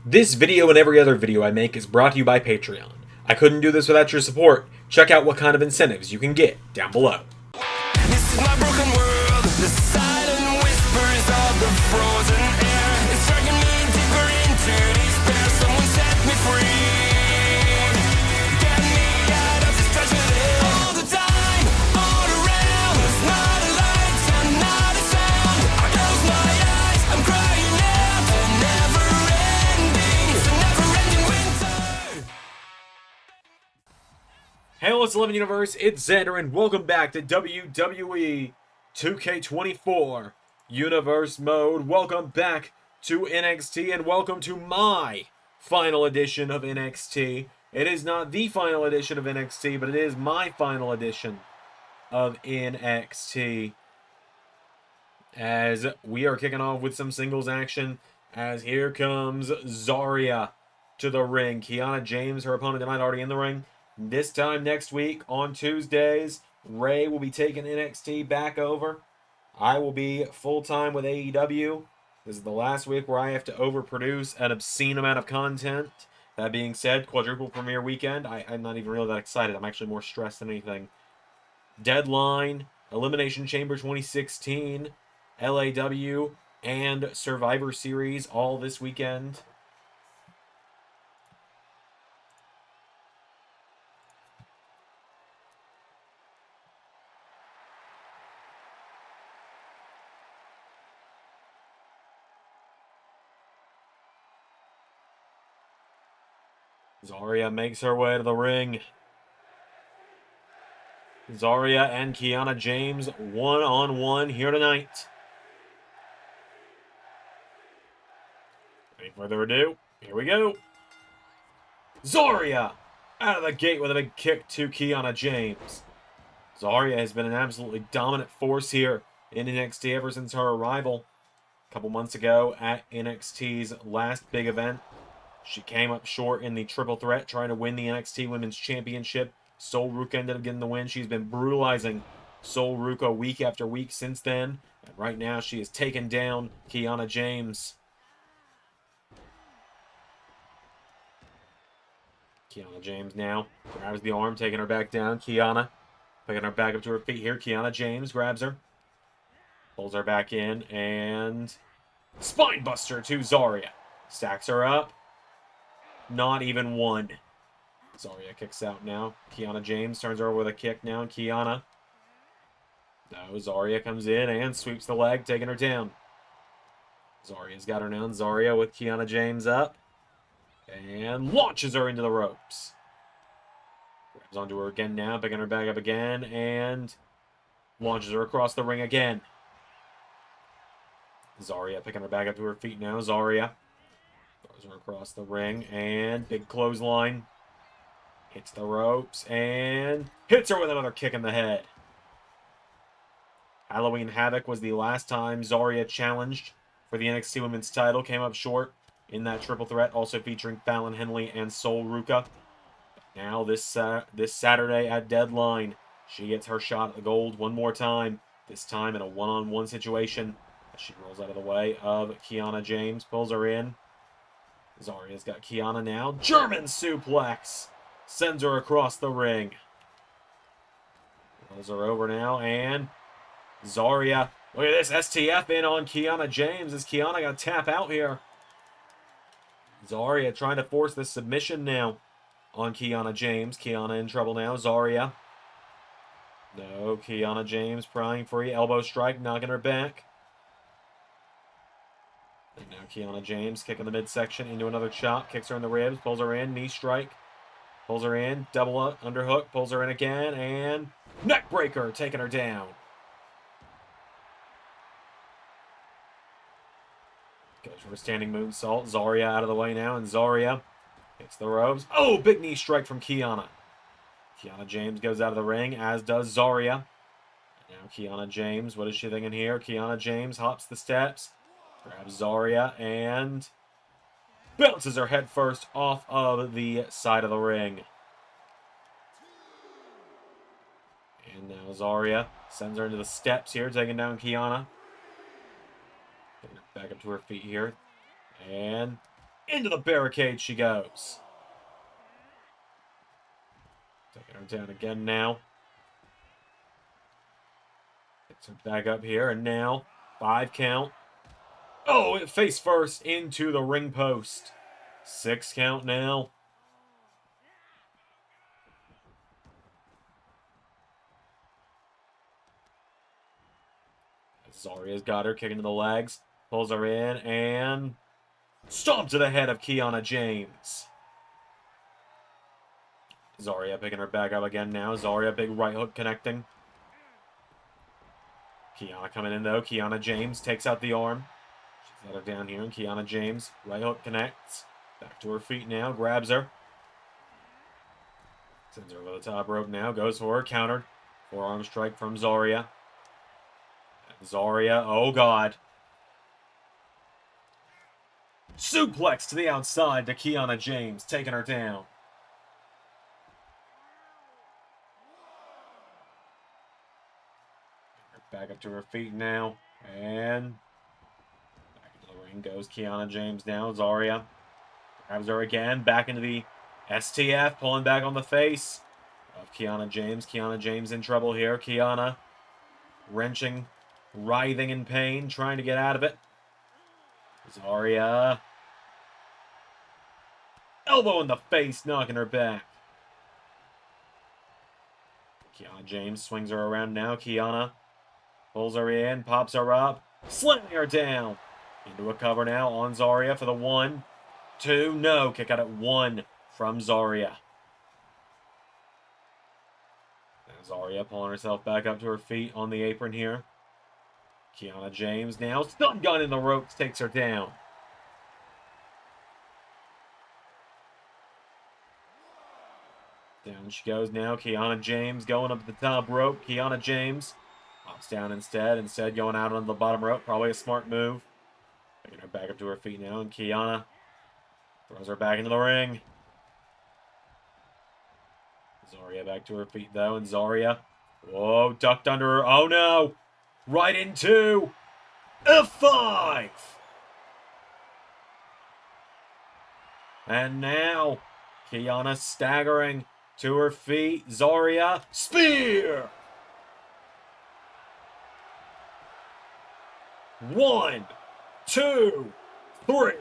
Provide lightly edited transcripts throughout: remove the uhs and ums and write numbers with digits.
This video and every other video I make is brought to you by Patreon. I couldn't do this without your support. Check out what kind of incentives you can get down below. This is my broken world, the silent whispers of the frozen air. It's dragging me deeper into despair. Someone set me free. Get me out of this tragedy. All the time, all around. There's not a light and not a sound. I close my eyes, I'm crying out. The never ending, it's a never ending winter. Hey, what's 11 Universe? It's Zander, and welcome back to WWE 2K24 Universe Mode. Welcome back to NXT, and welcome to my final edition of NXT. It is not the final edition of NXT, but it is my final edition of NXT. As we are kicking off with some singles action, as here comes Zarya to the ring. Kiana James, her opponent tonight, already in the ring. This time next week on Tuesdays, Ray will be taking NXT back over. I will be full-time with AEW. This is the last week where I have to overproduce an obscene amount of content. That being said, quadruple premiere weekend. I'm not even really that excited. I'm actually more stressed than anything. Deadline, Elimination Chamber 2016, LAW, and Survivor Series all this weekend. Zarya makes her way to the ring. Zarya and Kiana James one-on-one here tonight. Any further ado, here we go. Zarya out of the gate with a big kick to Kiana James. Zarya has been an absolutely dominant force here in NXT ever since her arrival a couple months ago at NXT's last big event. She came up short in the triple threat, trying to win the NXT Women's Championship. Sol Ruca ended up getting the win. She's been brutalizing Sol Ruca week after week since then. And right now, she has taken down Kiana James. Kiana James now grabs the arm, taking her back down. Kiana picking her back up to her feet here. Kiana James grabs her, pulls her back in, and spine buster to Zarya. Stacks her up. Not even one. Zarya kicks out now. Kiana James turns her over with a kick now. Kiana. No, Zarya comes in and sweeps the leg, taking her down. Zarya's got her now. Zarya with Kiana James up. And launches her into the ropes. Grabs onto her again now, picking her back up again. And launches her across the ring again. Zarya picking her back up to her feet now. Zarya throws her across the ring, and big clothesline. Hits the ropes, and hits her with another kick in the head. Halloween Havoc was the last time Zarya challenged for the NXT Women's title. Came up short in that triple threat, also featuring Fallon Henley and Sol Ruca. Now this Saturday at Deadline, she gets her shot at the gold one more time. This time in a one-on-one situation. As she rolls out of the way of Kiana James, pulls her in. Zarya's got Kiana now. German suplex. Sends her across the ring. Rolls her over now, and Zarya. Look at this STF in on Kiana James. Is Kiana going to tap out here? Zarya trying to force the submission now on Kiana James. Kiana in trouble now. Zarya. No, Kiana James prying free. Elbow strike, knocking her back. And now Kiana James kicking the midsection into another chop. Kicks her in the ribs. Pulls her in. Knee strike. Pulls her in. Double underhook. Pulls her in again. And neck breaker. Taking her down. Goes for a standing moonsault. Zarya out of the way now. And Zarya hits the ropes. Oh, big knee strike from Kiana. Kiana James goes out of the ring, as does Zarya. Now Kiana James. What is she thinking here? Kiana James hops the steps. Grabs Zarya and bounces her head first off of the side of the ring. And now Zarya sends her into the steps here, taking down Kiana. Getting her back up to her feet here. And Into the barricade she goes. Taking her down again now. Gets her back up here, and now 5 count. Oh, it face first into the ring post. 6 count now. Zarya's got her, kicking to the legs. Pulls her in, and stomp to the head of Kiana James. Zarya picking her back up again now. Zarya, big right hook connecting. Kiana coming in, though. Kiana James takes out the arm. She's got her down here, and Kiana James, right hook connects. Back to her feet now, grabs her. Sends her over the top rope now, goes for her, countered. Forearm strike from Zarya. Zarya, oh god. Suplex to the outside to Kiana James, taking her down. Back up to her feet now, and back into the ring goes Kiana James now. Zarya grabs her again, back into the STF, pulling back on the face of Kiana James. Kiana James in trouble here. Kiana wrenching, writhing in pain, trying to get out of it. Zarya. Elbow in the face, knocking her back. Kiana James swings her around now. Kiana pulls her in, pops her up, slamming her down. Into a cover now on Zarya for the 1, 2, no. Kick out at 1 from Zarya. Now Zarya pulling herself back up to her feet on the apron here. Kiana James now, stun gun in the ropes, takes her down. Down she goes now. Kiana James going up the top rope. Kiana James pops down instead going out on the bottom rope. Probably a smart move. Bringing her back up to her feet now, and Kiana throws her back into the ring. Zarya back to her feet, though, and Zarya, whoa, ducked under her. Oh, no. Right into a 5. And now, Kiana staggering to her feet. Zarya, spear. 1, 2, 3.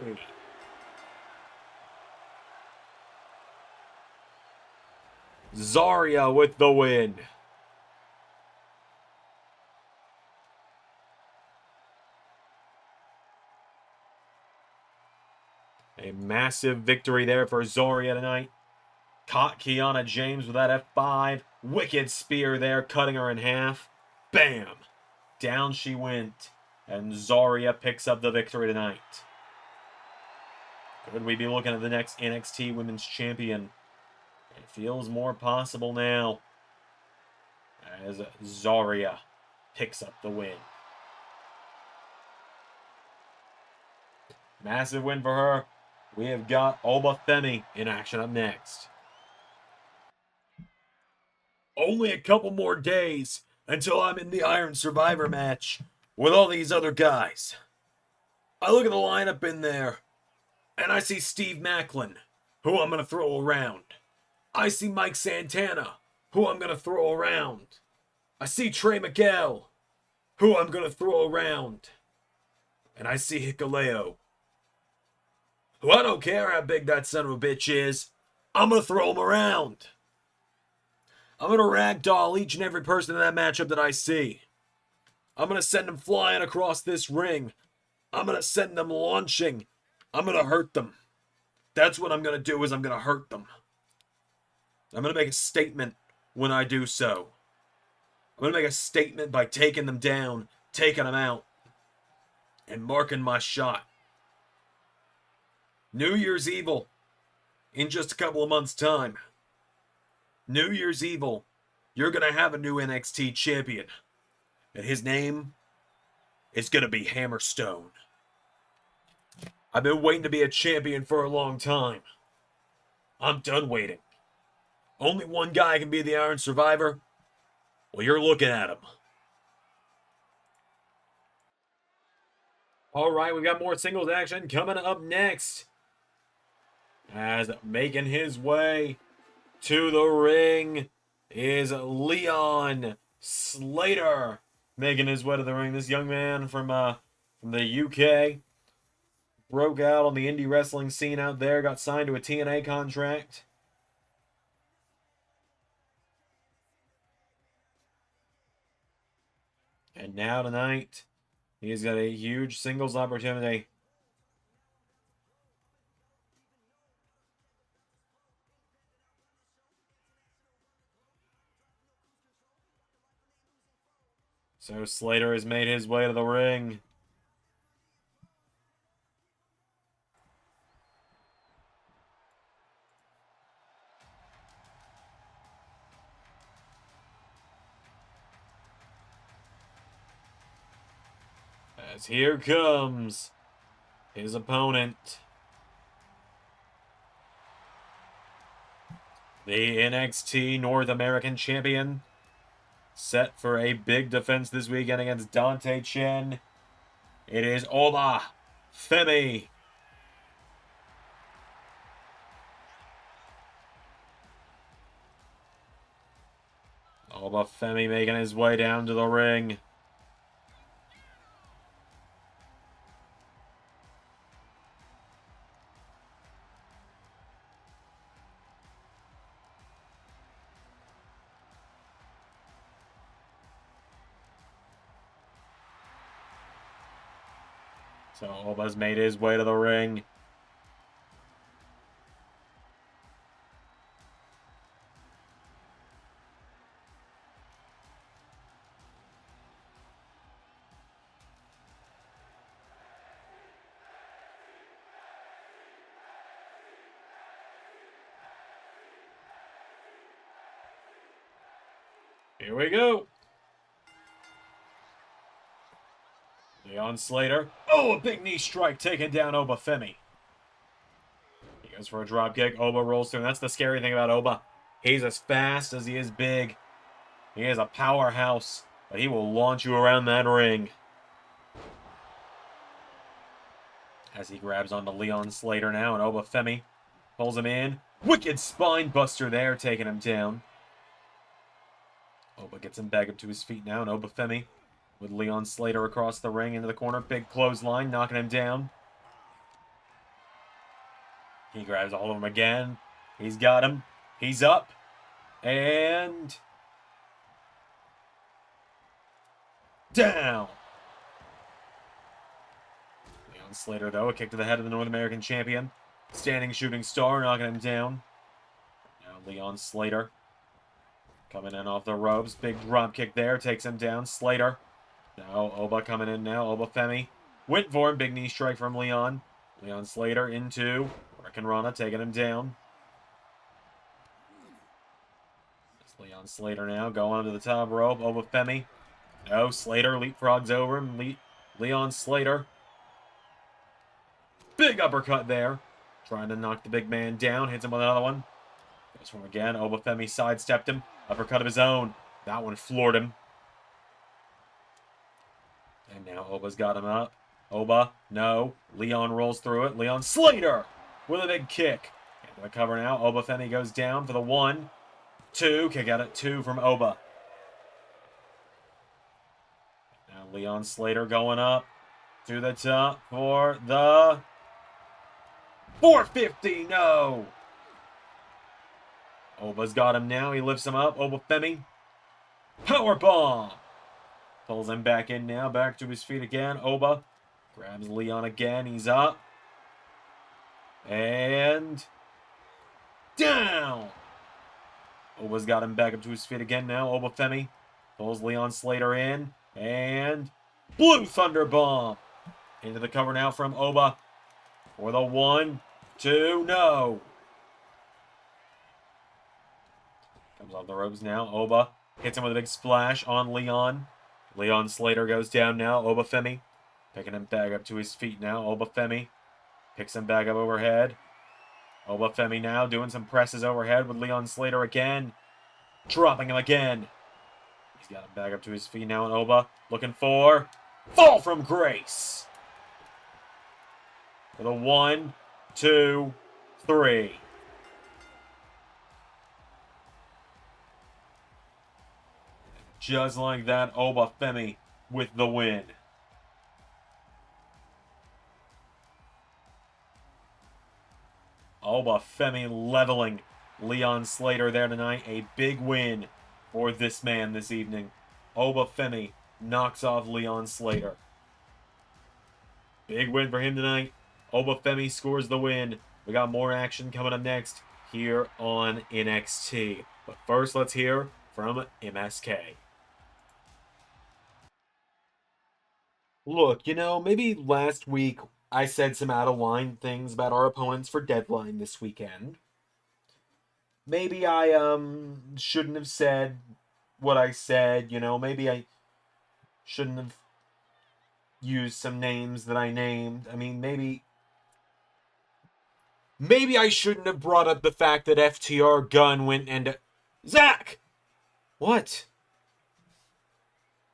Zarya with the win. A massive victory there for Zarya tonight. Caught Kiana James with that F5. Wicked spear there, cutting her in half. Bam! Down she went. And Zarya picks up the victory tonight. Could we be looking at the next NXT Women's Champion? It feels more possible now, as Zarya picks up the win. Massive win for her. We have got Oba Femi in action up next. Only a couple more days until I'm in the Iron Survivor match with all these other guys. I look at the lineup in there, and I see Steve Macklin, who I'm going to throw around. I see Mike Santana, who I'm going to throw around. I see Trey Miguel, who I'm going to throw around. And I see Hikuleo, who I don't care how big that son of a bitch is, I'm going to throw him around. I'm going to ragdoll each and every person in that matchup that I see. I'm going to send them flying across this ring. I'm going to send them launching. I'm going to hurt them. That's what I'm going to do, is I'm going to hurt them. I'm going to make a statement when I do so. I'm going to make a statement by taking them down, taking them out, and marking my shot. New Year's Evil, in just a couple of months' time. New Year's Evil, you're going to have a new NXT champion. And his name is going to be Hammerstone. I've been waiting to be a champion for a long time. I'm done waiting. Only one guy can be the Iron Survivor. Well, you're looking at him. All right, we've got more singles action coming up next. As making his way to the ring is Leon Slater. Making his way to the ring. This young man from the UK broke out on the indie wrestling scene out there. Got signed to a TNA contract. And now tonight, he's got a huge singles opportunity. So Slater has made his way to the ring. As here comes his opponent. The NXT North American Champion. Set for a big defense this weekend against Dante Chen. It is Oba Femi. Oba Femi making his way down to the ring. So Oba's made his way to the ring. Here we go. Leon Slater. Oh, a big knee strike taking down Oba Femi. He goes for a drop kick. Oba rolls through. That's the scary thing about Oba. He's as fast as he is big. He is a powerhouse, but he will launch you around that ring. As he grabs onto Leon Slater now, and Oba Femi pulls him in. Wicked spine buster there, taking him down. Oba gets him back up to his feet now, and Oba Femi with Leon Slater across the ring into the corner. Big clothesline, knocking him down. He grabs all of them again. He's got him. He's up. And down. Leon Slater, though, a kick to the head of the North American Champion. Standing shooting star, knocking him down. Now Leon Slater coming in off the ropes. Big drop kick there. Takes him down. Slater. Now Oba coming in now. Oba Femi. Went for him. Big knee strike from Leon. Leon Slater into Rana, taking him down. It's Leon Slater now going to the top rope. Oba Femi. No, Slater leapfrogs over him. Leon Slater. Big uppercut there. Trying to knock the big man down. Hits him with another one. Goes for him again. Oba Femi sidestepped him. Uppercut of his own. That one floored him. And now Oba's got him up. Oba, no. Leon rolls through it. Leon Slater with a big kick. Into the cover now. Oba Femi goes down for the 1, 2. Kick out at 2 from Oba. Now Leon Slater going up to the top for the 450. No. Oba's got him now. He lifts him up. Oba Femi. Powerbomb. Pulls him back in now. Back to his feet again. Oba grabs Leon again. He's up. And down. Oba's got him back up to his feet again now. Oba Femi pulls Leon Slater in. And Blue Thunder Bomb. Into the cover now from Oba. For the 1, 2, no. Comes off the ropes now. Oba hits him with a big splash on Leon. Leon Slater goes down now. Oba Femi picking him back up to his feet now. Oba Femi picks him back up overhead. Oba Femi now doing some presses overhead with Leon Slater again. Dropping him again. He's got him back up to his feet now. And Oba looking for fall from grace. For the 1, 2, 3. Just like that, Oba Femi with the win. Oba Femi leveling Leon Slater there tonight. A big win for this man this evening. Oba Femi knocks off Leon Slater. Big win for him tonight. Oba Femi scores the win. We got more action coming up next here on NXT. But first, let's hear from MSK. Look, maybe last week I said some out-of-line things about our opponents for Deadline this weekend. Maybe I shouldn't have said what I said, maybe I shouldn't have used some names that I named. I mean, maybe I shouldn't have brought up the fact that FTR Gunn went and... Zach! What?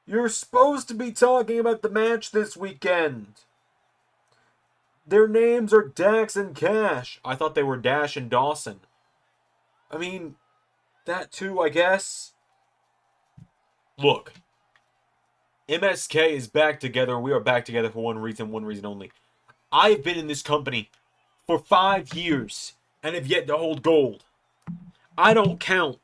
You're supposed to be talking about the match this weekend. Their names are Dax and Cash. I thought they were Dash and Dawson. I mean, that too, I guess. Look. MSK is back together. We are back together for one reason only. I've been in this company for 5 years and have yet to hold gold. I don't count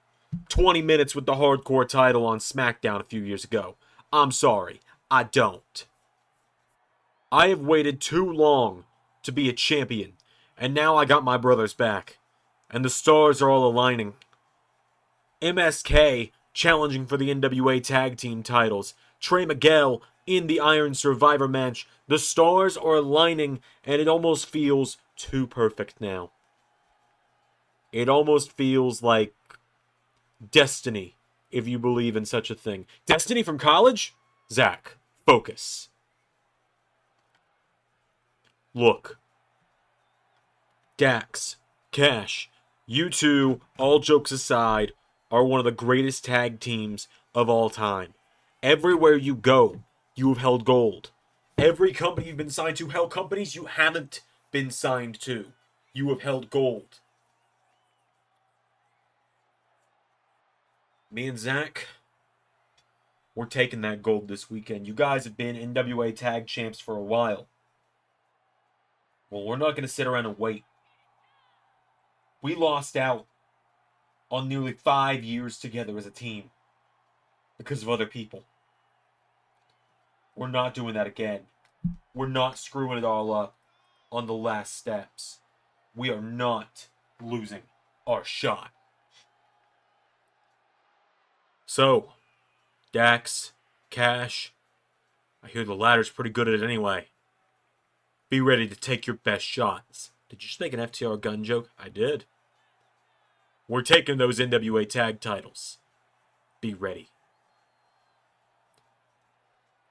20 minutes with the hardcore title on SmackDown a few years ago. I'm sorry, I don't. I have waited too long to be a champion, and now I got my brothers back, and the stars are all aligning. MSK challenging for the NWA Tag Team titles, Trey Miguel in the Iron Survivor match. The stars are aligning, and it almost feels too perfect now. It almost feels like destiny, if you believe in such a thing. Destiny from college? Zach, focus. Look. Dax, Cash, you two, all jokes aside, are one of the greatest tag teams of all time. Everywhere you go, you have held gold. Every company you've been signed to, hell, companies you haven't been signed to, you have held gold. Me and Zach, we're taking that gold this weekend. You guys have been NWA Tag Champs for a while. Well, we're not going to sit around and wait. We lost out on nearly 5 years together as a team because of other people. We're not doing that again. We're not screwing it all up on the last steps. We are not losing our shot. So, Dax, Cash, I hear the ladder's pretty good at it anyway. Be ready to take your best shots. Did you just make an FTR Gun joke? I did. We're taking those NWA tag titles. Be ready.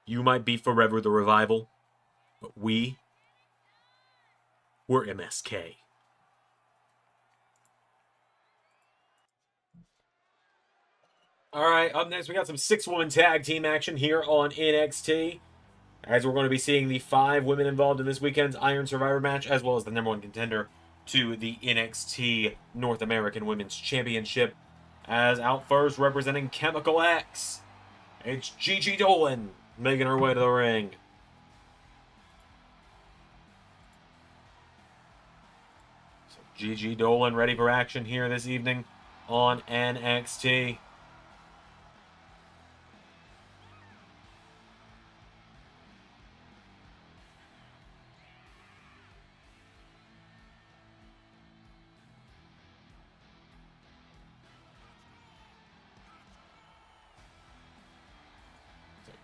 You might be forever the Revival, but we're MSK. Alright, up next we got some 6-woman tag team action here on NXT. As we're going to be seeing the 5 women involved in this weekend's Iron Survivor match, as well as the #1 contender to the NXT North American Women's Championship. As out first, representing Chemical X, it's Gigi Dolan making her way to the ring. So Gigi Dolan ready for action here this evening on NXT.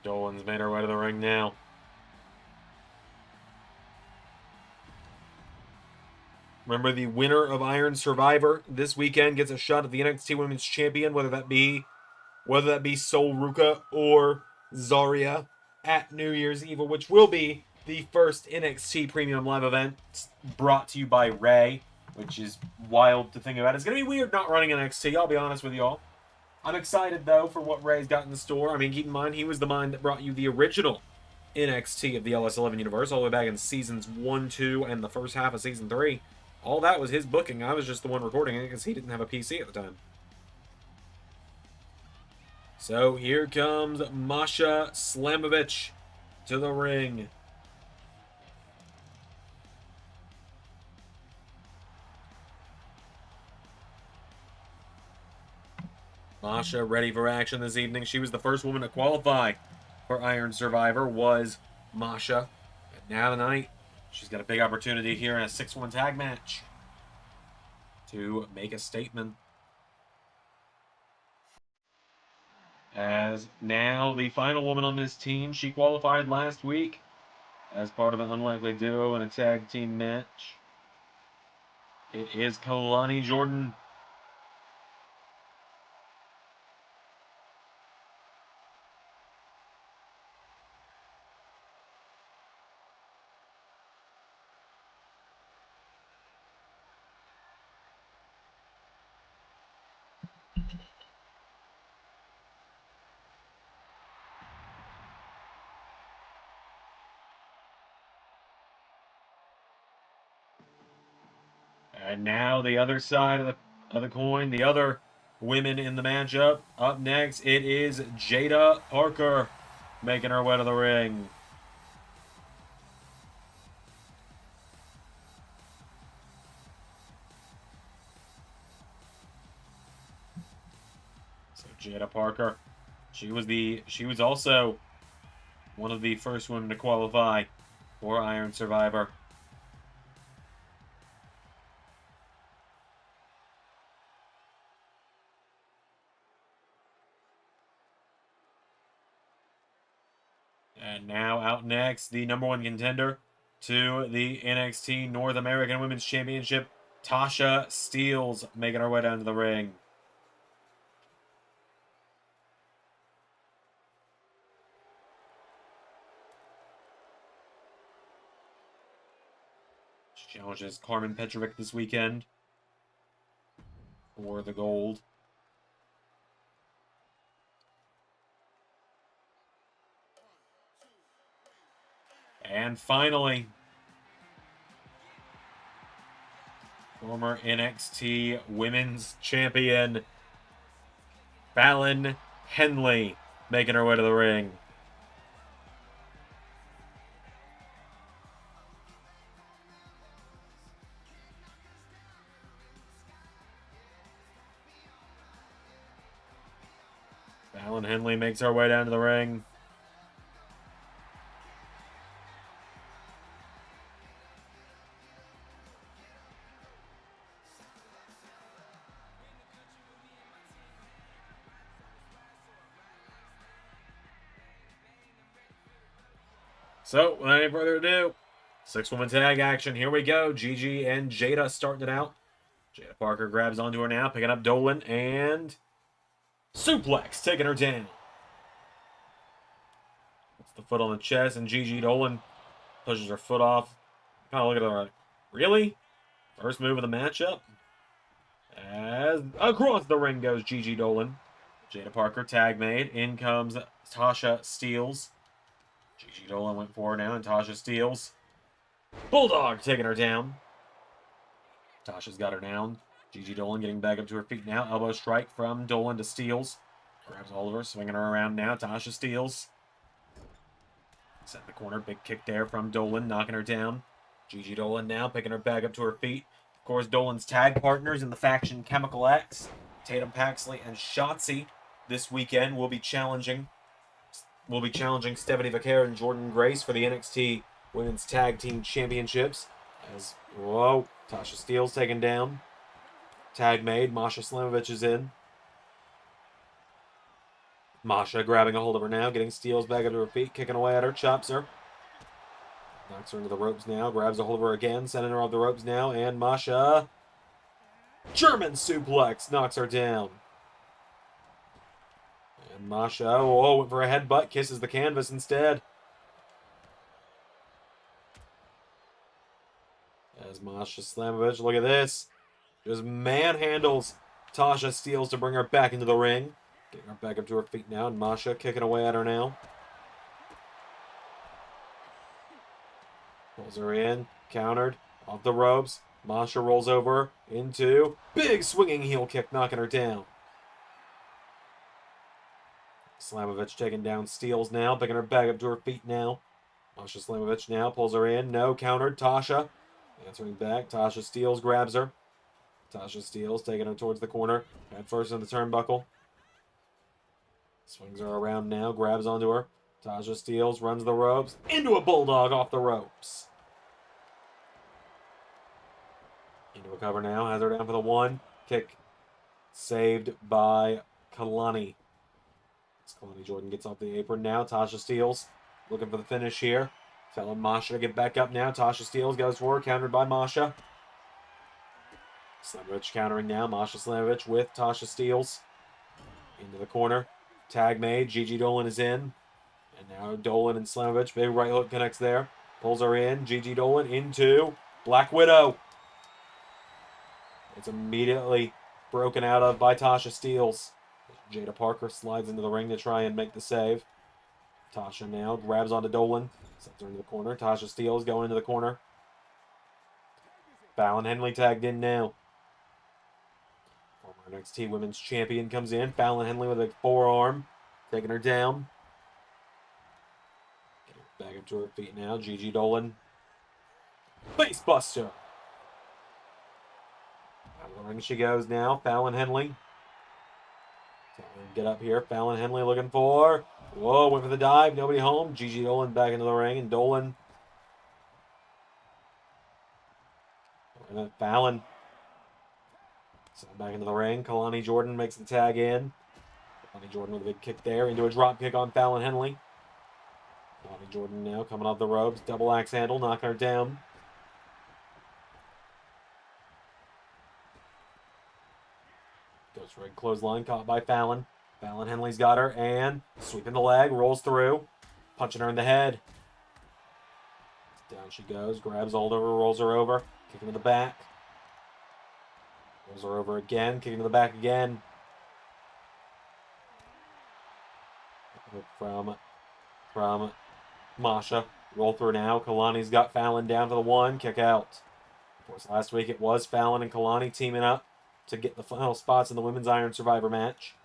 Dolan's made her way to the ring now. Remember, the winner of Iron Survivor this weekend gets a shot at the NXT Women's Champion, whether that be Sol Ruca or Zaria at New Year's Eve, which will be the first NXT Premium Live event brought to you by Ray, which is wild to think about. It's going to be weird not running NXT, I'll be honest with y'all. I'm excited, though, for what Ray's got in store. I mean, keep in mind, he was the mind that brought you the original NXT of the LS11 universe all the way back in Seasons 1, 2, and the first half of Season 3. All that was his booking. I was just the one recording it because he didn't have a PC at the time. So here comes Masha Slamovich to the ring. Masha ready for action this evening. She was the first woman to qualify for Iron Survivor, was Masha. And now tonight, she's got a big opportunity here in a 6-1 tag match to make a statement. As now the final woman on this team, she qualified last week as part of an unlikely duo in a tag team match. It is Kalani Jordan. And now the other side of the coin, the other women in the matchup. Up next, it is Jada Parker making her way to the ring. So Jada Parker, she was also one of the first women to qualify for Iron Survivor. And now out next, the #1 contender to the NXT North American Women's Championship, Tasha Steelz, making her way down to the ring. She challenges Carmen Petrick this weekend for the gold. And finally, former NXT Women's Champion, Fallon Henley, making her way to the ring. Fallon Henley makes her way down to the ring. So, without any further ado, 6-woman tag action. Here we go. Gigi and Jada starting it out. Jada Parker grabs onto her now, picking up Dolan, and suplex, taking her down. Puts the foot on the chest, and Gigi Dolan pushes her foot off. Kind of look at her like, really? First move of the matchup? As across the ring goes Gigi Dolan. Jada Parker tag made. In comes Tasha Steelz. Gigi Dolan went for her now, and Tasha Steelz. Bulldog taking her down. Tasha's got her down. Gigi Dolan getting back up to her feet now. Elbow strike from Dolan to Steelz. Grabs hold of her, swinging her around now. Tasha Steelz. Set in the corner. Big kick there from Dolan, knocking her down. Gigi Dolan now picking her back up to her feet. Of course, Dolan's tag partners in the faction Chemical X, Tatum Paxley and Shotzi, this weekend will be challenging Stephanie Vaquer and Jordan Grace for the NXT Women's Tag Team Championships. As, whoa, Tasha Steelz taken down. Tag made. Masha Slamovich is in. Masha grabbing a hold of her now, getting Steelz back up to her feet, kicking away at her, chops her. Knocks her into the ropes now, grabs a hold of her again, sending her off the ropes now, and Masha, German suplex, knocks her down. And Masha, oh, went for a headbutt, kisses the canvas instead. As Masha Slamovich, look at this. Just manhandles Tasha Steelz to bring her back into the ring. Getting her back up to her feet now, and Masha kicking away at her now. Pulls her in, countered, off the ropes. Masha rolls over into big swinging heel kick, knocking her down. Slamovich taking down Steels now, picking her back up to her feet now. Masha Slamovich now pulls her in. No, countered. Tasha answering back. Tasha Steels grabs her. Tasha Steels taking her towards the corner. Head first in the turnbuckle. Swings her around now, grabs onto her. Tasha Steels runs the ropes. Into a bulldog off the ropes. Into a cover now. Has her down for the one. Kick saved by Kalani. As Kalani Jordan gets off the apron now. Tasha Steels looking for the finish here. Telling Masha to get back up now. Tasha Steels goes forward, countered by Masha. Slamovich countering now. Masha Slamovich with Tasha Steels. Into the corner. Tag made. Gigi Dolan is in. And now Dolan and Slamovich. Big right hook connects there. Pulls her in. Gigi Dolan into Black Widow. It's immediately broken out of by Tasha Steels. Jada Parker slides into the ring to try and make the save. Tasha now grabs onto Dolan. Sets her into the corner. Tasha Steels going into the corner. Fallon Henley tagged in now. Former NXT Women's Champion comes in. Fallon Henley with a forearm. Taking her down. Getting her back up to her feet now. Gigi Dolan. Face buster. Out of the ring she goes now. Fallon Henley. Get up here. Fallon Henley looking for. Whoa, went for the dive. Nobody home. Gigi Dolan back into the ring. And Dolan. Fallon. Sent back into the ring. Kalani Jordan makes the tag in. Kalani Jordan with a big kick there. Into a drop kick on Fallon Henley. Kalani Jordan now coming off the ropes. Double axe handle. Knocking her down. Goes for a clothesline, caught by Fallon. Fallon Henley's got her, and sweeping the leg, rolls through, punching her in the head. Down she goes, grabs hold of her, rolls her over, kicking to the back. Rolls her over again, kicking to the back again. From Masha. Roll through now. Kalani's got Fallon down for the one, kick out. Of course, last week it was Fallon and Kalani teaming up to get the final spots in the Women's Iron Survivor match.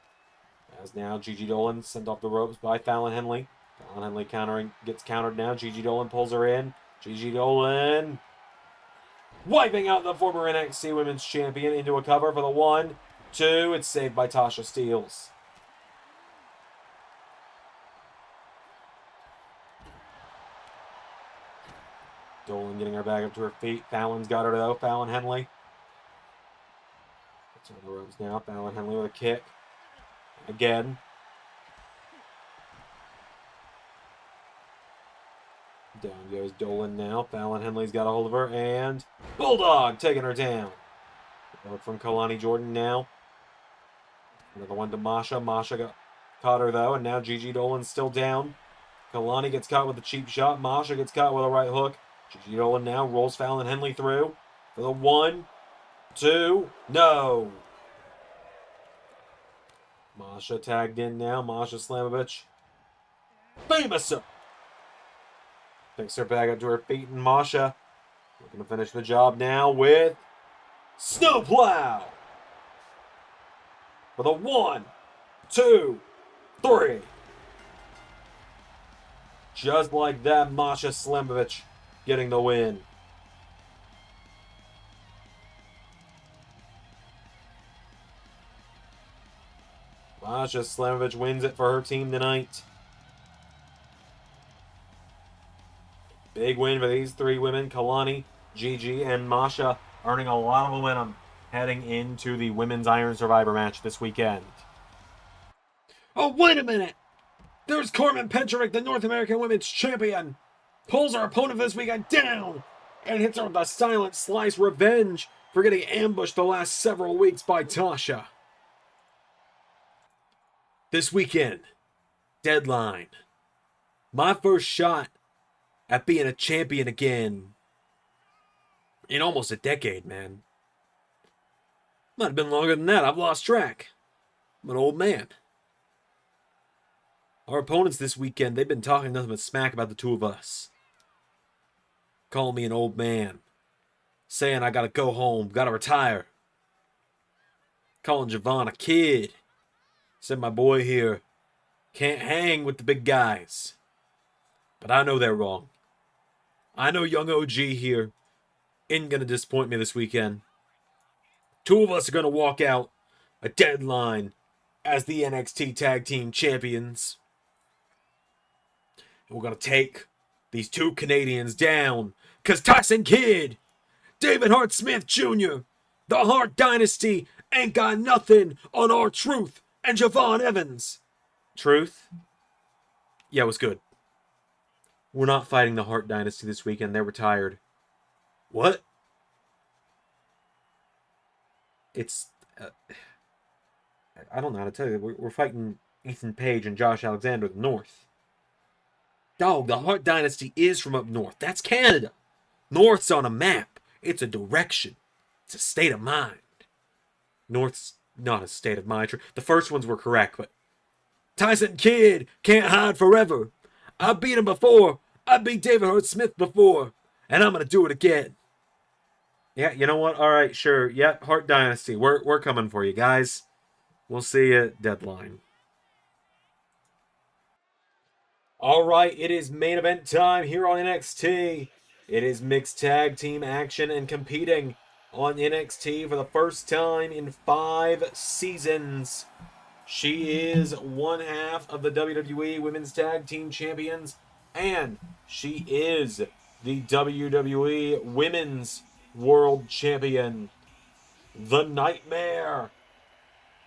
As now Gigi Dolan sent off the ropes by Fallon Henley. Fallon Henley gets countered now. Gigi Dolan pulls her in. Gigi Dolan wiping out the former NXT Women's Champion into a cover for the 1, 2. It's saved by Tasha Steels. Dolan getting her back up to her feet. Fallon's got her though. Fallon Henley. Gets on the ropes now. Fallon Henley with a kick. Again. Down goes Dolan now. Fallon Henley's got a hold of her. And Bulldog taking her down. Look from Kalani Jordan now. Another one to Masha. Masha caught her though. And now Gigi Dolan's still down. Kalani gets caught with a cheap shot. Masha gets caught with a right hook. Gigi Dolan now rolls Fallon Henley through. For the 1, 2. No. Masha tagged in now. Masha Slamovich. Famous. Picks her back up to her feet, and Masha looking to finish the job now with Snowplow. For the 1, 2, 3. Just like that, Masha Slamovich getting the win. Masha Slamovich wins it for her team tonight. Big win for these 3 women, Kalani, Gigi, and Masha, earning a lot of momentum heading into the Women's Iron Survivor match this weekend. Oh, wait a minute! There's Carmen Petrick, the North American Women's Champion. Pulls her opponent this weekend down and hits her with a silent slice, revenge for getting ambushed the last several weeks by Tasha. This weekend, deadline. My first shot at being a champion again in almost a decade, man. Might have been longer than that. I've lost track. I'm an old man. Our opponents this weekend, they've been talking nothing but smack about the two of us. Calling me an old man. saying I gotta go home, gotta retire. Calling Javon a kid. Said my boy here can't hang with the big guys. But I know they're wrong. I know young OG here isn't gonna disappoint me this weekend. Two of us are gonna walk out a deadline as the NXT Tag Team Champions. And we're gonna take these two Canadians down. Cause Tyson Kidd, David Hart Smith Jr., the Hart Dynasty ain't got nothing on R-Truth and Javon Evans. Truth? Yeah, it was good. We're not fighting the Hart Dynasty this weekend. They're retired. What? It's... I don't know how to tell you. We're fighting Ethan Page and Josh Alexander of the North. Dog, the Hart Dynasty is from up north. That's Canada. North's on a map. It's a direction. It's a state of mind. North's not a state of mind. The first ones were correct, but Tyson Kidd can't hide forever. I beat him before. I beat David Hart Smith before. And I'm going to do it again. Yeah, you know what? All right, sure. Yeah, Hart Dynasty. We're coming for you, guys. We'll see you at deadline. All right, it is main event time here on NXT. It is mixed tag team action and competing on NXT for the first time in 5 seasons. She is one half of the WWE Women's Tag Team Champions, and she is the WWE Women's World Champion. The Nightmare,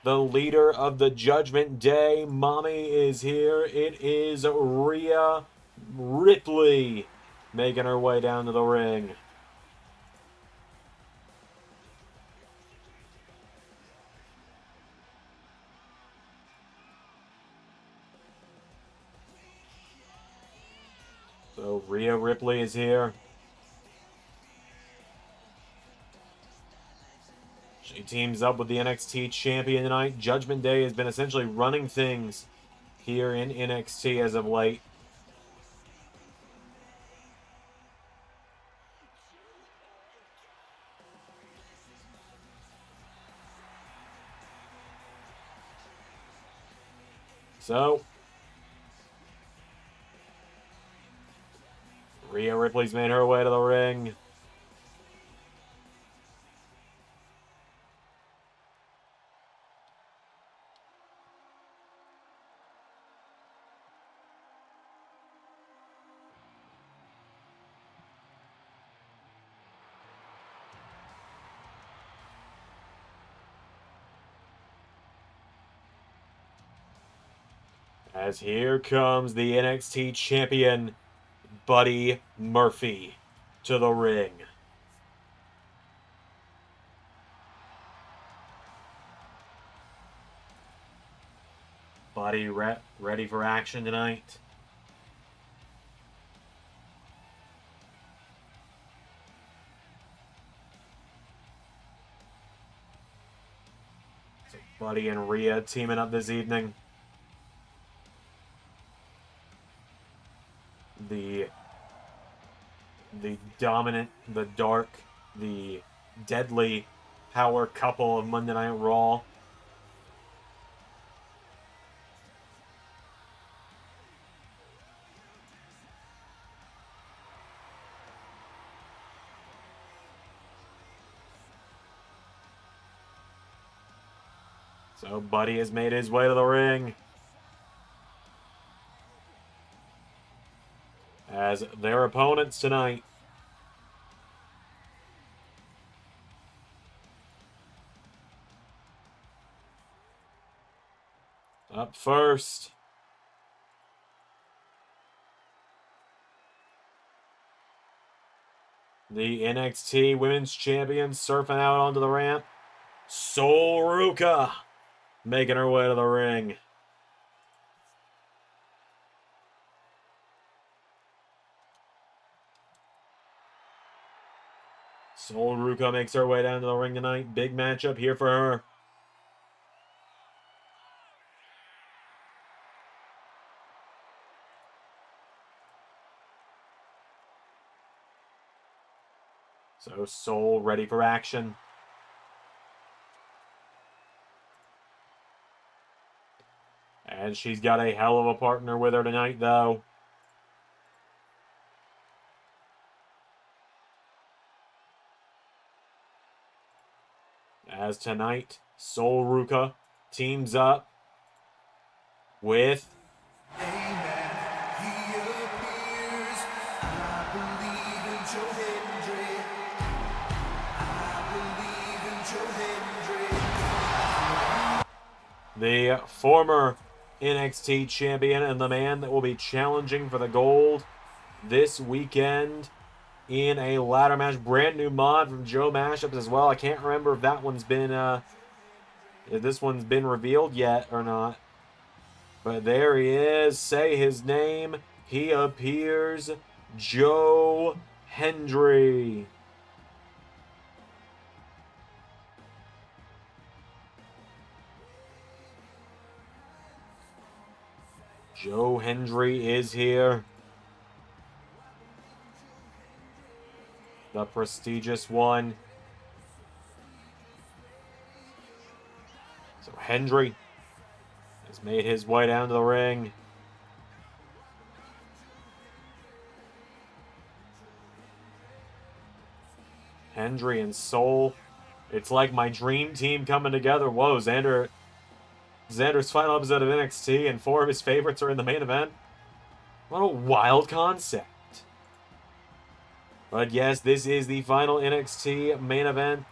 the leader of the Judgment Day, Mami, is here. It is Rhea Ripley making her way down to the ring. So Rhea Ripley is here. She teams up with the NXT champion tonight. Judgment Day has been essentially running things here in NXT as of late. So, Rhea Ripley's made her way to the ring. As here comes the NXT champion, Buddy Murphy, to the ring. Buddy ready for action tonight. So Buddy and Rhea teaming up this evening. The dominant, the dark, the deadly power couple of Monday Night Raw. So Buddy has made his way to the ring. As their opponents tonight. Up first, the NXT Women's Champion surfing out onto the ramp. Ruca making her way to the ring. Ruca makes her way down to the ring tonight. Big matchup here for her. So So Soul ready for action. And she's got a hell of a partner with her tonight, though. As tonight, Soul Ruca teams up with the former NXT champion and the man that will be challenging for the gold this weekend in a ladder match. Brand new mod from Joe Mashups as well. I can't remember if that one's been if this one's been revealed yet or not. But there he is. Say his name. He appears. Joe Hendry. Joe Hendry is here. The prestigious one. So Hendry has made his way down to the ring. Hendry and Soul. It's like my dream team coming together. Whoa, Zander's final episode of NXT, and 4 of his favorites are in the main event. What a wild concept. But yes, this is the final NXT main event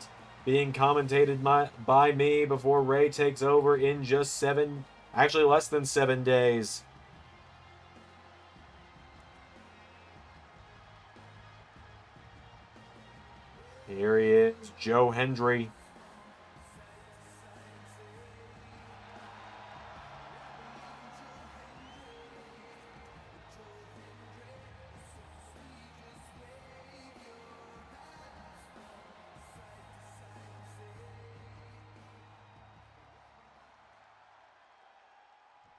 being commentated by me before Ray takes over in just less than 7 days. Here he is, Joe Hendry.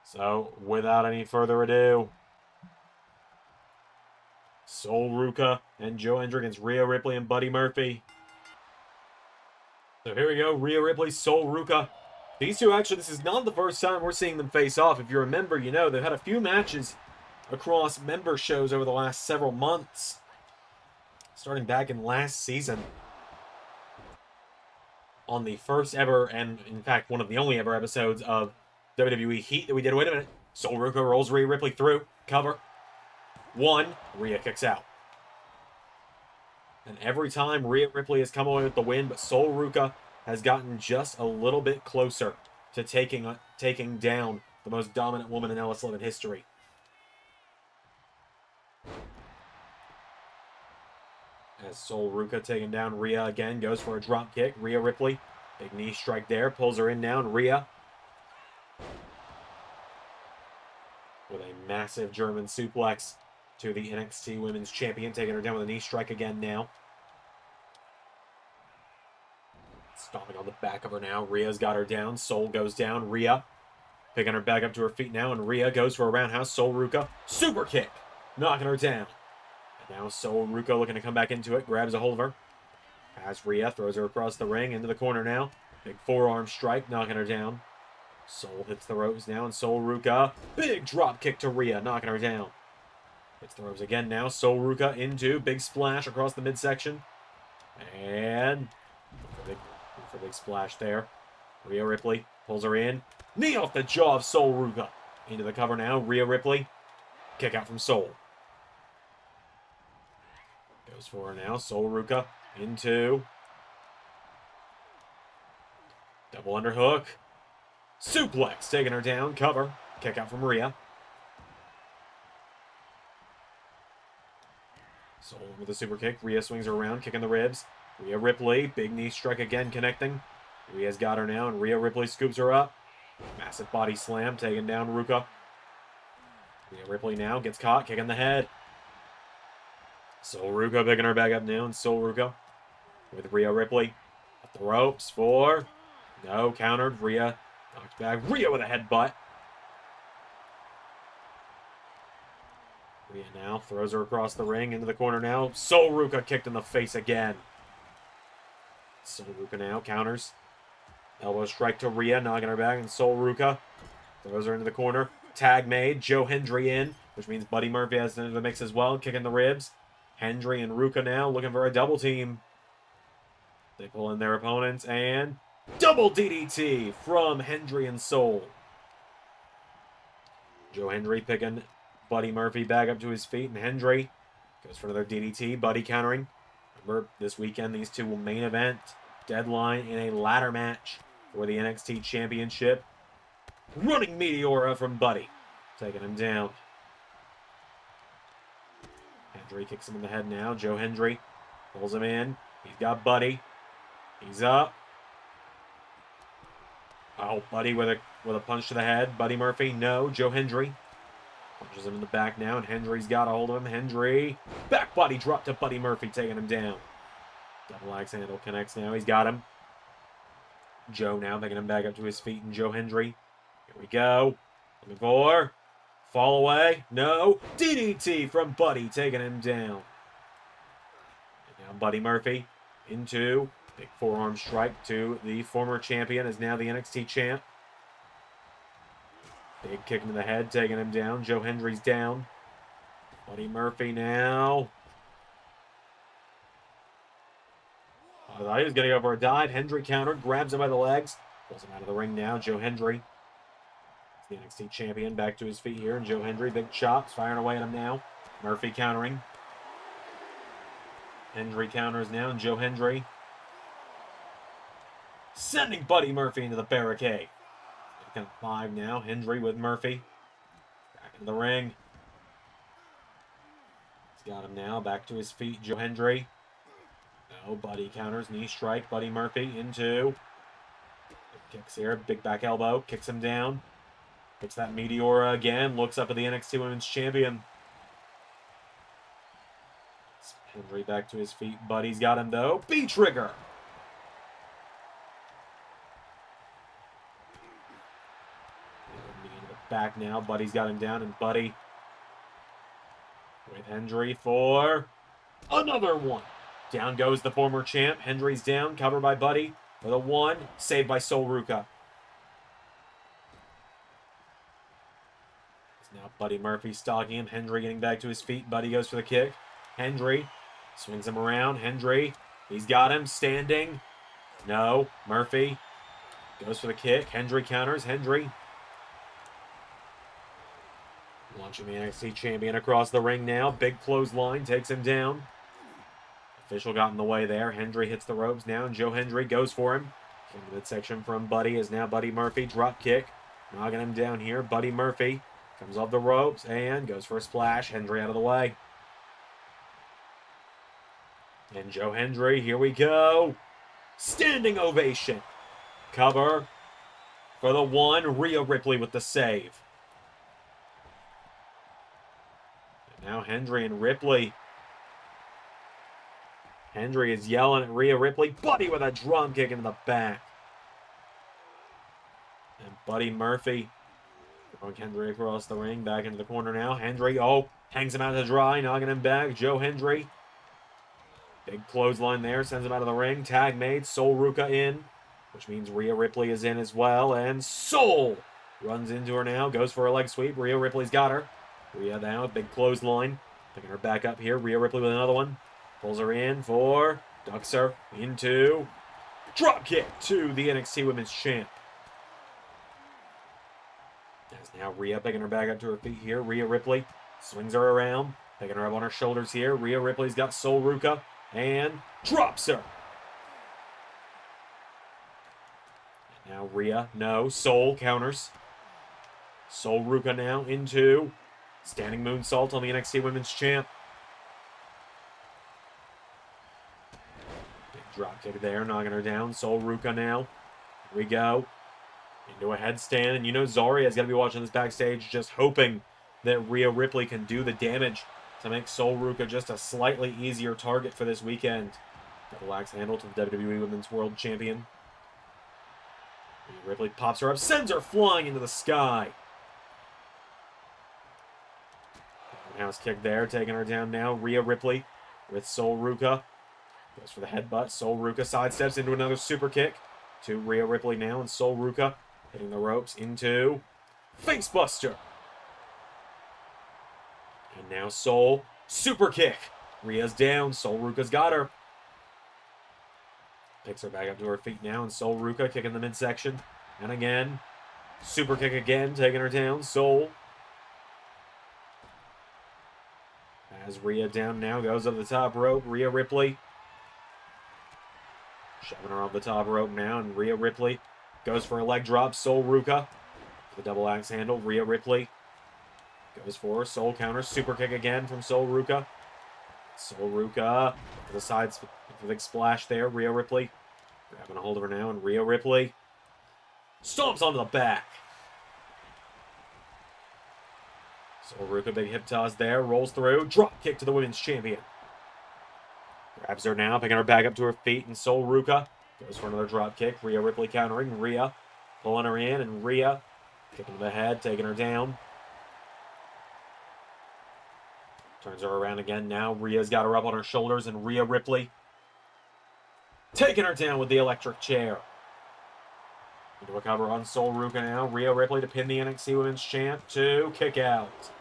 So, without any further ado, Soul Ruca and Joe Hendry against Rhea Ripley and Buddy Murphy. So here we go, Rhea Ripley, Soul Ruca. These two, actually, this is not the first time we're seeing them face off. If you remember, you know, they've had a few matches across member shows over the last several months. Starting back in last season. On the first ever, and in fact, one of the only ever episodes of WWE Heat that we did. Wait a minute. Soul Ruca rolls Rhea Ripley through. Cover. 1. Rhea kicks out. And every time Rhea Ripley has come away with the win, but Soul Ruca has gotten just a little bit closer to taking down the most dominant woman in LS11 history. As Soul Ruca taking down Rhea again, goes for a drop kick. Rhea Ripley, big knee strike there, pulls her in down. Rhea with a massive German suplex to the NXT Women's Champion, taking her down with a knee strike again now. Stomping on the back of her now. Rhea's got her down. Soul goes down. Rhea picking her back up to her feet now, and Rhea goes for a roundhouse. Soul Ruca, super kick, knocking her down. And now Soul Ruca looking to come back into it, grabs a hold of her. Has Rhea, throws her across the ring, into the corner now. Big forearm strike, knocking her down. Soul hits the ropes now, and Soul Ruca, big drop kick to Rhea, knocking her down. Hits the ropes again now. Soul Ruca into big splash across the midsection. And for big splash there. Rhea Ripley pulls her in. Knee off the jaw of Soul Ruca. Into the cover now. Rhea Ripley. Kick out from Soul. Goes for her now. Soul Ruca into double underhook. Suplex, taking her down. Cover. Kick out from Rhea. Soul with a super kick. Rhea swings her around, kicking the ribs. Rhea Ripley, big knee strike again, connecting. Rhea's got her now, and Rhea Ripley scoops her up. Massive body slam, taking down Ruca. Rhea Ripley now gets caught, kicking the head. Soul Ruca picking her back up now, and Soul Ruca with Rhea Ripley up the ropes for... No, countered. Rhea knocked back. Rhea with a headbutt. Rhea now throws her across the ring into the corner now. Soul Ruca kicked in the face again. Soul Ruca now counters. Elbow strike to Rhea, knocking her back, and Soul Ruca throws her into the corner. Tag made. Joe Hendry in, which means Buddy Murphy has into the mix as well, kicking the ribs. Hendry and Ruca now looking for a double team. They pull in their opponents, and double DDT from Hendry and Soul. Joe Hendry picking Buddy Murphy back up to his feet, and Hendry goes for another DDT. Buddy countering. Remember, this weekend, these two will main event Deadline in a ladder match for the NXT Championship. Running Meteora from Buddy, taking him down. Hendry kicks him in the head now. Joe Hendry pulls him in. He's got Buddy. He's up. Oh, Buddy with a punch to the head. Buddy Murphy, no. Joe Hendry punches him in the back now, and Hendry's got a hold of him. Hendry, back body drop to Buddy Murphy, taking him down. Double axe handle connects now. He's got him. Joe now picking him back up to his feet, and Joe Hendry. Here we go. Looking for fall away. No. DDT from Buddy, taking him down. And now Buddy Murphy into big forearm strike to the former champion, is now the NXT champ. Big kick into the head, taking him down. Joe Hendry's down. Buddy Murphy now. I thought he was going to go for a dive. Hendry countered, grabs him by the legs, pulls him out of the ring now. Joe Hendry, the NXT champion, back to his feet here. And Joe Hendry, big chops, firing away at him now. Murphy countering. Hendry counters now, and Joe Hendry sending Buddy Murphy into the barricade. Count 5 now. Hendry with Murphy. Back into the ring. He's got him now. Back to his feet. Joe Hendry. No, Buddy counters. Knee strike. Buddy Murphy into. Kicks here. Big back elbow. Kicks him down. Hits that Meteora again. Looks up at the NXT Women's Champion. Hendry back to his feet. Buddy's got him though. B-trigger. Back now. Buddy's got him down, and Buddy with Hendry for another one. Down goes the former champ. Hendry's down, covered by Buddy for the one, saved by Soul Ruca. It's now Buddy Murphy stalking him. Hendry getting back to his feet. Buddy goes for the kick. Hendry swings him around. Hendry, he's got him standing. No, Murphy goes for the kick. Hendry counters. Hendry launching the NXT champion across the ring now. Big clothesline takes him down. Official got in the way there. Hendry hits the ropes now, and Joe Hendry goes for him. In the midsection from Buddy is now Buddy Murphy. Drop kick. Knocking him down here. Buddy Murphy comes off the ropes and goes for a splash. Hendry out of the way. And Joe Hendry, here we go. Standing ovation. Cover for the one. Rhea Ripley with the save. Now Hendry and Ripley. Hendry is yelling at Rhea Ripley. Buddy with a drum kick into the back. And Buddy Murphy throwing Hendry across the ring. Back into the corner now. Hendry, hangs him out to dry. Knocking him back. Joe Hendry. Big clothesline there. Sends him out of the ring. Tag made. Soul Ruca in. Which means Rhea Ripley is in as well. And Soul runs into her now. Goes for a leg sweep. Rhea Ripley's got her. Rhea now, big clothesline. Picking her back up here. Rhea Ripley with another one. Pulls her in for, ducks her into, drop kick to the NXT Women's Champ. That's now Rhea picking her back up to her feet here. Rhea Ripley swings her around. Picking her up on her shoulders here. Rhea Ripley's got Soul Ruca and drops her. And now Rhea, no, Soul counters. Soul Ruca now into standing moonsault on the NXT Women's Champ. Big drop kick there, knocking her down. Soul Ruca now. Here we go. Into a headstand. And you know Zarya is going to be watching this backstage, just hoping that Rhea Ripley can do the damage to make Soul Ruca just a slightly easier target for this weekend. Double axe handle to the WWE Women's World Champion. Rhea Ripley pops her up, sends her flying into the sky. House kick there, taking her down now. Rhea Ripley with Soul Ruca. Goes for the headbutt. Soul Ruca sidesteps into another super kick. To Rhea Ripley now, and Soul Ruca hitting the ropes into Face Buster. And now Soul super kick. Rhea's down. Soul Ruca's got her. Picks her back up to her feet now, and Soul Ruca kicking the midsection. And again, super kick again, taking her down. Soul. As Rhea down now, goes up the top rope. Rhea Ripley shoving her off the top rope now, and Rhea Ripley goes for a leg drop. Soul Ruca for the double axe handle. Rhea Ripley goes for a Soul counter. Super kick again from Soul Ruca. Soul Ruca for the sides for the big splash there. Rhea Ripley grabbing a hold of her now, and Rhea Ripley stomps onto the back. Soul Ruca, big hip toss there, rolls through, drop kick to the women's champion. Grabs her now, picking her back up to her feet, and Soul Ruca goes for another drop kick. Rhea Ripley countering, Rhea pulling her in, and Rhea kicking to the head, taking her down. Turns her around again now. Rhea's got her up on her shoulders, and Rhea Ripley taking her down with the electric chair. Into a cover on Soul Ruca now. Rhea Ripley to pin the NXT Women's Champ to kick out.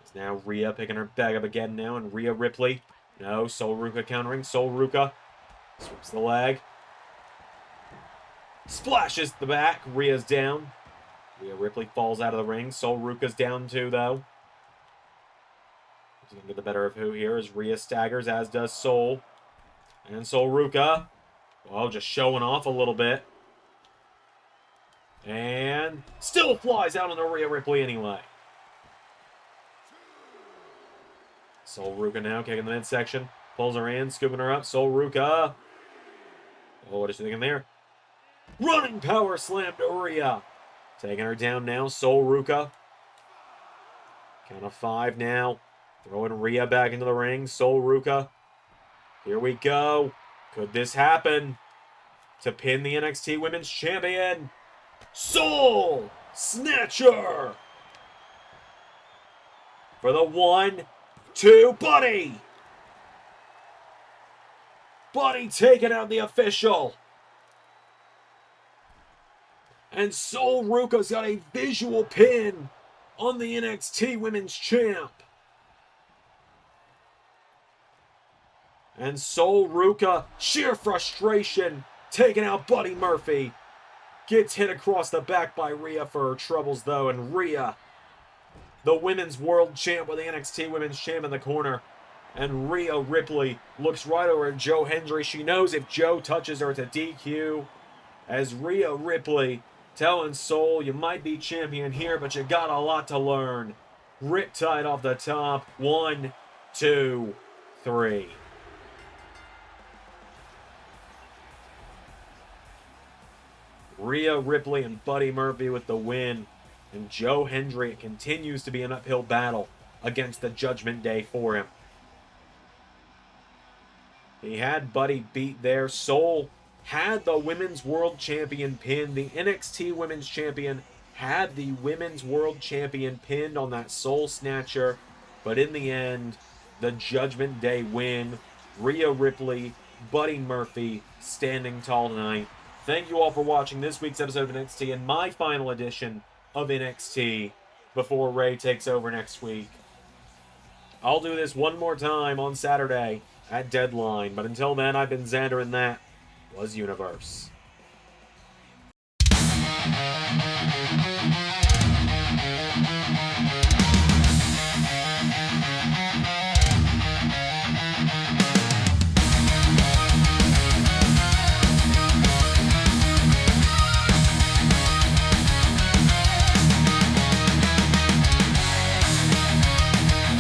It's now Rhea picking her back up again now, and Rhea Ripley. No, Soul Ruca countering. Soul Ruca sweeps the leg. Splashes the back. Rhea's down. Rhea Ripley falls out of the ring. Soul Ruca's down too, though. He's going to get the better of who here as Rhea staggers, as does Soul. And Soul Ruca, well, just showing off a little bit. And still flies out on the Rhea Ripley anyway. Soul Ruca now kicking the midsection. Pulls her in, scooping her up. Soul Ruca. Oh, what is she thinking there? Running power slam to Rhea. Taking her down now, Soul Ruca. Count of 5 now. Throwing Rhea back into the ring. Soul Ruca. Here we go. Could this happen? To pin the NXT Women's Champion. Soul Snatcher. For the 1, 2, Buddy. Buddy taking out the official. And Soul Ruca's got a visual pin on the NXT Women's Champ. And Soul Ruca, sheer frustration, taking out Buddy Murphy. Gets hit across the back by Rhea for her troubles, though. And Rhea, the Women's World Champ with the NXT Women's Champ in the corner. And Rhea Ripley looks right over at Joe Hendry. She knows if Joe touches her, it's a DQ. As Rhea Ripley telling Soul, you might be champion here, but you got a lot to learn. Riptide off the top. 1, 2, 3. Rhea Ripley and Buddy Murphy with the win. And Joe Hendry, it continues to be an uphill battle against the Judgment Day for him. He had Buddy beat there. Soul had the Women's World Champion pinned. The NXT Women's Champion had the Women's World Champion pinned on that Soul Snatcher. But in the end, the Judgment Day win. Rhea Ripley, Buddy Murphy standing tall tonight. Thank you all for watching this week's episode of NXT and my final edition of NXT before Ray takes over next week. I'll do this one more time on Saturday at Deadline. But until then, I've been Zander, and that was Universe.